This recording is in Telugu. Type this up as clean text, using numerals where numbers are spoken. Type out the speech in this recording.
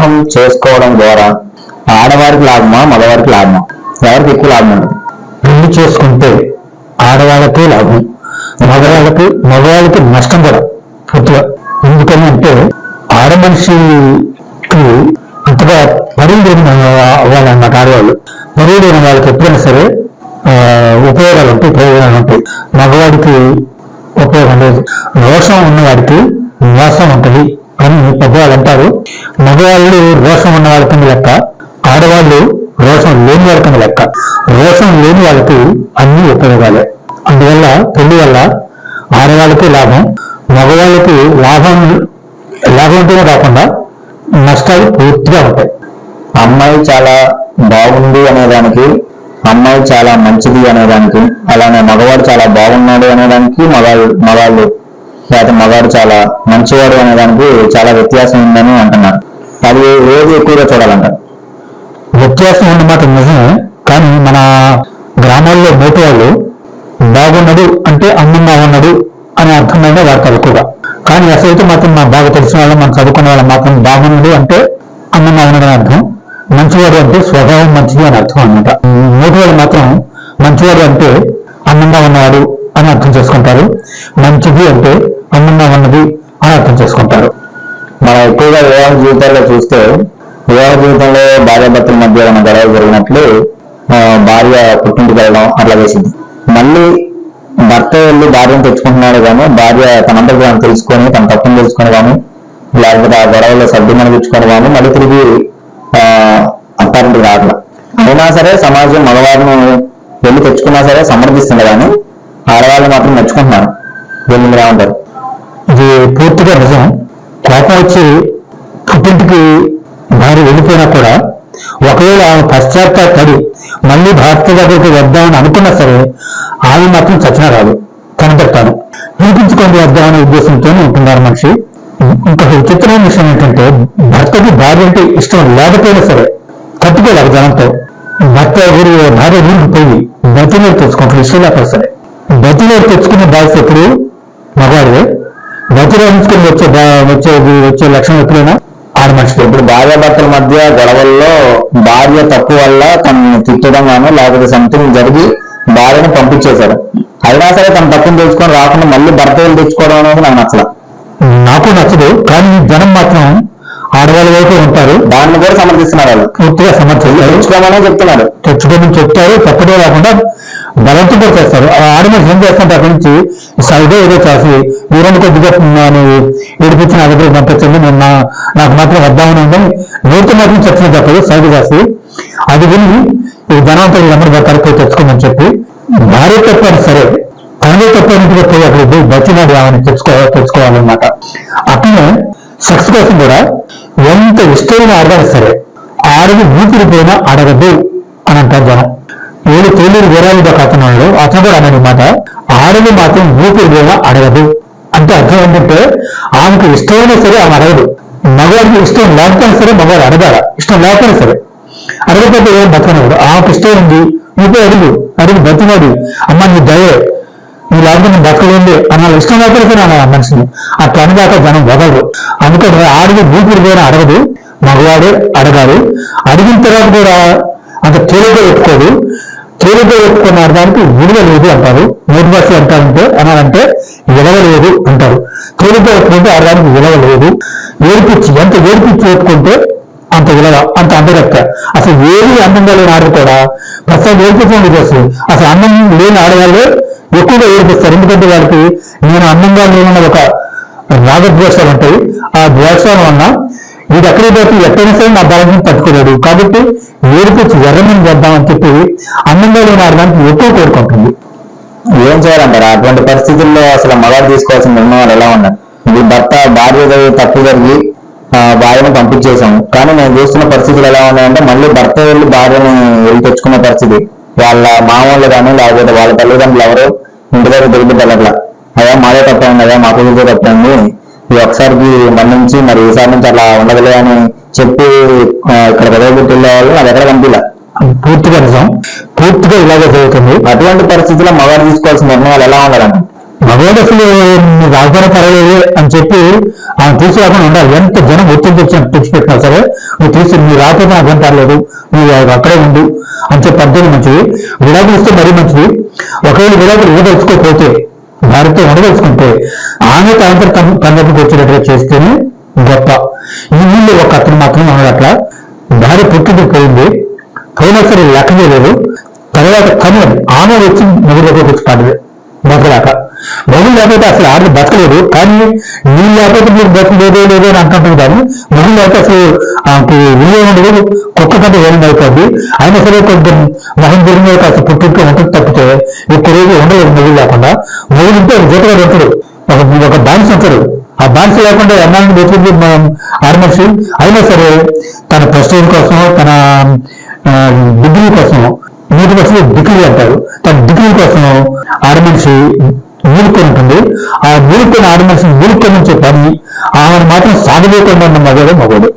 వివాహం చేసుకోవడం ద్వారా ఆడవారికి లాభమా మగవారికి లాభమా, ఎవరికి ఎక్కువ లాభం ఉంటుంది? పెళ్లి చేసుకుంటే ఆడవాళ్ళకే లాభం, మగవాళ్ళకి నష్టం కూడా పూర్తిగా. ఎందుకని అంటే ఆడ మనిషికి అంతగా పరువు లేని అవ్వాలన్నమాట. ఆడవాళ్ళు పరువు లేని వాళ్ళకి ఎప్పుడైనా సరే ఉపయోగాలు ఉంటాయి, ప్రయోజనాలు ఉంటాయి. మగవాడికి ఉపయోగం లేదు. రోషం ఉన్నవాడికి మోసం ఉంటుంది అని పెద్దవాళ్ళు అంటారు. మగవాళ్ళు రోషం ఉన్న వాళ్ళ కింద లెక్క, ఆడవాళ్ళు రోషం లేని వాళ్ళ కింద లెక్క. రోషం లేని వాళ్ళకి అన్ని ఉపయోగాలే. అందువల్ల పెళ్లి వల్ల ఆడవాళ్ళకి లాభం, మగవాళ్ళకి లాభంతోనే కాకుండా నష్టాలు పూర్తిగా ఉంటాయి. అమ్మాయి చాలా బాగుంది అనేదానికి, అమ్మాయి చాలా మంచిది అనేదానికి, అలానే మగవాడు చాలా బాగున్నాడు అనేదానికి మగాళ్ళు లేకపోతే మగాడు చాలా మంచివాడు అనేదానికి చాలా వ్యత్యాసం ఉందని అంటున్నారు. అది ఏది ఎక్కువగా చూడాలంటారు? వ్యత్యాసం ఉన్నమాట నిజమే. కానీ మన గ్రామాల్లో బయట వాళ్ళు బాగున్నాడు అంటే అందంగా ఉన్నాడు అనే అర్థమైన వాడతారు ఎక్కువగా. కానీ అసలు మాత్రం నాకు బాగా తెలిసిన వాళ్ళు, మనం చదువుకునే వాళ్ళు మాత్రం బాగున్నాడు అంటే అందంగా ఉన్నాడు అని అర్థం, మంచివాడు అంటే స్వభావం మంచిది అని అర్థం అనమాట. మూడవాళ్ళు మాత్రం మంచివాడు అంటే అందంగా ఉన్నవాడు అని అర్థం చేసుకుంటారు, మంచిది అంటే అందంగా ఉన్నది అని అర్థం చేసుకుంటారు. మనం ఎక్కువగా వివాహ జీవితాల్లో చూస్తే, వివాహ జీవితంలో భార్యాభర్తల మధ్య ఏమైనా గొడవ జరిగినట్లు భార్య పుట్టింటికి వెళ్ళడం అట్లా చేసింది. మళ్ళీ భర్త వెళ్ళి భార్యను తెచ్చుకుంటున్నాడు కానీ భార్య తనంతకు తెలుసుకొని తన తప్పును తెలుసుకొని కానీ లేకపోతే ఆ గొడవలో సర్దుమని తెచ్చుకొని కానీ మళ్ళీ తిరిగి అత్తారింటికి రావట్లా. అయినా సరే సమాజం మగవారిని వెళ్ళి తెచ్చుకున్నా సరే సమర్థిస్తుంది, కానీ ఆడవాళ్ళు మాత్రం మెచ్చుకుంటున్నారు. దీన్ని మీరు ఏమంటారు? ఇది పూర్తిగా నిజం. కోపం వచ్చి పుట్టింటికి భార్య వెళ్ళిపోయినా కూడా ఒకవేళ ఆమె పశ్చాత్తాపడి మళ్ళీ భర్త దగ్గరికి వద్దామని అనుకున్నా సరే ఆమె మాత్రం చచ్చినా రాదు, కనబడతాను వినిపించుకొని వద్దామనే ఉద్దేశంతోనే ఉంటున్నారు మనిషి. ఇంకొక విచిత్రమైన విషయం ఏంటంటే, భర్తకి భార్య అంటే ఇష్టం లేకపోయినా సరే తట్టుకోలేక జనంతో భార్య ఊరికి పోయి బతిలోకి తెచ్చుకుంటారు. ఇష్టం లేకపోతే సరే బతిలోకి తెచ్చుకునే బాధ్యత ఎప్పుడు మగవాడివే. బతిలో ఉంచుకొని వచ్చే లక్షణం ఎప్పుడైనా ఆడ మనిషి. ఇప్పుడు భార్యాభర్తల మధ్య గొడవల్లో భార్య తప్పు వల్ల తనని తిట్టడం గాను లేకపోతే సంథింగ్ జరిగి భార్యను పంపించేశారు, అయినా సరే తన తప్పును తెలుసుకొని రాకుండా మళ్ళీ భర్త వెళ్ళి తెచ్చుకోవడం అనేది నాకు నచ్చదు. కానీ జనం మాత్రం ఆడవాళ్ళ వైపు ఉంటారు, దాన్ని కూడా సమర్థిస్తున్నారు. వాళ్ళు పూర్తిగా తెచ్చుకోమనే చెప్తున్నారు. తెచ్చుకోమని చెప్తారు, తప్పడే కాకుండా బలంతో కూడా చేస్తారు. ఆడమని ఏం చేస్తుంటే అక్కడి నుంచి సైడే ఏదో చేసి మీరందు కొద్దిగా ఏడిపించిన నా దగ్గర పంపించండి, నాకు మాత్రం వద్దామని ఉందని నోటితో మాత్రం చచ్చిన తప్పదు సైడ్ చేసి అది విని ఈ ధనవంతులు అందరూ కరెక్ట్ తెచ్చుకోమని చెప్పి భార్య తప్పని సరే తనలో తప్పని పోయి అక్కడ బచ్చినాడు ఆమెను తెచ్చుకోవాలన్నమాట. అట్లనే సెక్స్ కోసం కూడా ఎంత ఇష్టమైన ఆడదాని సరే ఆడది ఊపిరిపోయినా అడగదు అని అంటారు జనం. ఏడు తేలిరు వేరాలుగా కాతున్నాడు అతను కూడా అన్నమాట. ఆడది మాత్రం ఊపిరిపోయినా అడగదు అంటే అర్థం ఏంటంటే ఆమెకు ఇష్టమైనా సరే ఆమె అడగదు. మగవాడికి ఇష్టం లేకపోయినా సరే మగవాడు అడగాల, ఇష్టం లేకపోయినా సరే అడగకపోతే ఏం బతకనవాడు. ఆమెకు ఇష్టం ఉంది నువ్వు అడుగు బతినాడు, అమ్మ నీ దయే నీ లేకపోతే నేను బతకలేండి అన్న ఇష్టం లేకపోతే సరే అన్న మనిషిని అట్లా అనగాక జనం వదలరు. అందుకని ఆడది ఊపిరిపోయినా అడగదు, మగవాడే అడగాలి. అడిగిన తర్వాత కూడా అంత తేలిగ్గా ఒప్పుకోదు. తేలిగ్గా ఒప్పుకున్న అర్థానికి విలువ లేదు అంటారు. నోటి భాష అంటారంటే అనాలంటే విలువ లేదు అంటారు. తేలిగ్గా ఒప్పుకుంటే అర్థానికి విలువ లేదు. ఎంత ఏడిపించి ఒప్పుకుంటే అంత విలువ, అంత అందగత్త. అసలు ఏది అందంగా లేని ఆడదు కూడా ప్రస్తుతం ఏడిపించడం చేస్తుంది. అసలు అందం లేని ఆడవాళ్ళు ఎక్కువగా ఏడిపిస్తారు. ఎందుకంటే వాళ్ళకి నేను అందంగా లేనన్న ఒక రాగద్వేషాలు ఉంటాయి. ఆ ద్వేషాల వల్ల వీడు ఎక్కడికి పోతే ఎక్కడైనా సరే నా బలం పట్టుకోలేడు కాబట్టి ఏడిపించి ఎర్రమని చేద్దామని చెప్పి అందంగా లేని ఆడడానికి ఎక్కువ కోరుకుంటుంది. ఏం చేయాలంటారు అటువంటి పరిస్థితుల్లో? అసలు మగాడు తీసుకోవాల్సిన నిర్ణయాలు ఎలా ఉన్నాయి? ఇది భార్య తప్పు జరిగి భార్యను పంపించేశాము, కానీ నేను చూస్తున్న పరిస్థితులు ఎలా ఉన్నాయంటే మళ్ళీ భర్త వెళ్ళి భార్యని వెళ్ళి తెచ్చుకునే పరిస్థితి. వాళ్ళ మామూలు కానీ లేకపోతే వాళ్ళ తల్లిదండ్రులు ఎవరు ఇంటి దగ్గర తిరిగిపెట్టట్లా, అయ్యా మాదే తప్పండి, అయ్యా మా కుదిరితే తప్పండి, ఈ ఒకసారికి మన్నించి మరి ఈసారి నుంచి అలా ఉండదులే అని చెప్పి ఇక్కడ గొడవపెట్టి వెళ్ళే వాళ్ళు అది ఎక్కడ కనిపిలా. పూర్తిగా నిజం, పూర్తిగా ఇలాగే జరుగుతుంది. అటువంటి పరిస్థితుల్లో మగాడు తీసుకోవాల్సిన నిర్ణయాలు ఎలా ఉండాలంటే మగవాడు అసలు రాజధాని పర్వాలేదు అని చెప్పి ఆయన తీసుకురాకుండా ఉండాలి. ఎంత జనం ఒత్తిడి తెచ్చిపెట్టినా సరే నువ్వు నీ రాకపోతే నాకు ఏం పర్లేదు, నువ్వు అక్కడే ఉండు అని చెప్పి పద్ధతి మంచిది. విడాకులు ఇస్తే మరీ మంచిది. ఒకవేళ విడాకులు ఇవ్వదలుచుకోకపోతే, భారత్తో ఉండదలుచుకుంటే ఆమె తాంతర కన్నప్పుడు వచ్చేటట్టుగా చేస్తేనే గొప్ప. ఈ వీళ్ళు ఒక అతను మాత్రం ఉన్నాడు. అట్లా భార్య పుట్టింది పోయింది, పోయినా సరే లెక్క చేయలేదు. తర్వాత కన్య ఆమె వచ్చి మొదలులోకి వచ్చి పడదు బతకలేక. మొదలు లేకపోతే అసలు ఆడ బతకలేదు. కానీ నీళ్ళు లేకపోతే మీరు బతకలేదో లేదో అని అంటుంటాం. కానీ మొదలు లేకపోతే అసలు ఆమెకి విలువ ఉండదు, కుక్క కంటే వేలం అయిపోద్ది. అయినా సరే కొంచెం మొహం తిరిగి కాస్త పుట్టింటూ ఉంటుంది తప్పితే ఎక్కువ రోజు ఉండలేదు. మొదలు లేకుండా మొదలు ఉంటే జీతగాడు ఉంటాడు, ఒక బానిస ఉంటాడు. ఆ బానిస లేకుండా ఎన్నాళ్ళని బతుకుంది ఆర్మర్స్. అయినా సరే తన ప్రెస్టేజ్ కోసం, తన డిగ్రీ కోసం, 100% డిగ్రీ అంటారు, తన డిగ్రీ కోసం ఆర్మర్స్ మూలుకొని ఉంటుంది. ఆ మూలుకొని ఆర్మర్స్ మూలుకొని నుంచి పని ఆమెను మాత్రం సాగలేకుండా ఉన్న మగవాడు.